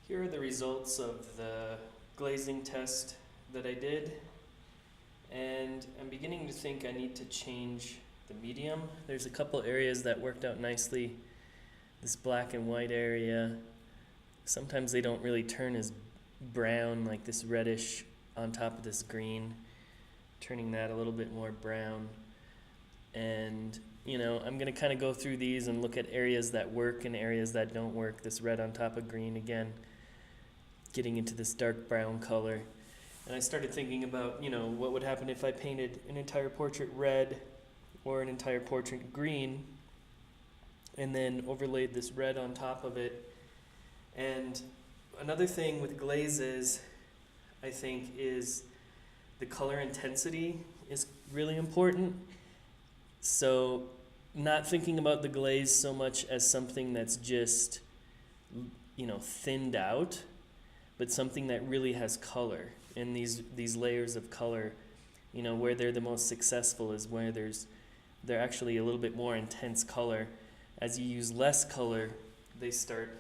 Here are the results of the glazing test that I did, and I'm beginning to think I need to change the medium. There's a couple areas that worked out nicely. This black and white area, sometimes they don't really turn as brown, like this reddish on top of this green, turning that a little bit more brown. And I'm going to kind of go through these and look at areas that work and areas that don't work. This red on top of green again, getting into this dark brown color. And I started thinking about, what would happen if I painted an entire portrait red or an entire portrait green and then overlaid this red on top of it. And another thing with glazes, I think, is the color intensity is really important. So not thinking about the glaze so much as something that's just, thinned out, but something that really has color. And these layers of color, where they're the most successful is where they're actually a little bit more intense color. As you use less color, they start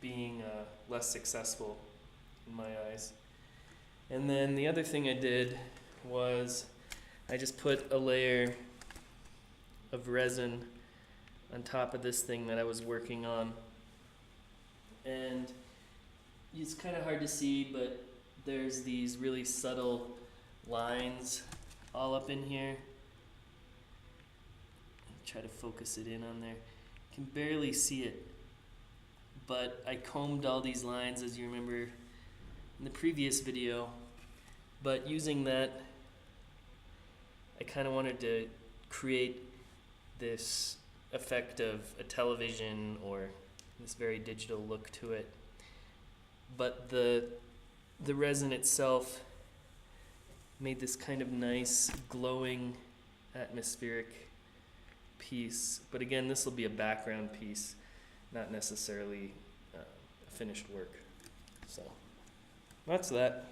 being less successful in my eyes. And then the other thing I did was I just put a layer of resin on top of this thing that I was working on. And it's kind of hard to see, but there's these really subtle lines all up in here. Try to focus it in on there. You can barely see it, but I combed all these lines, as you remember in the previous video. But using that, I kind of wanted to create this effect of a television or this very digital look to it. But the resin itself made this kind of nice glowing atmospheric piece. But again, this will be a background piece, not necessarily a finished work. So that's that.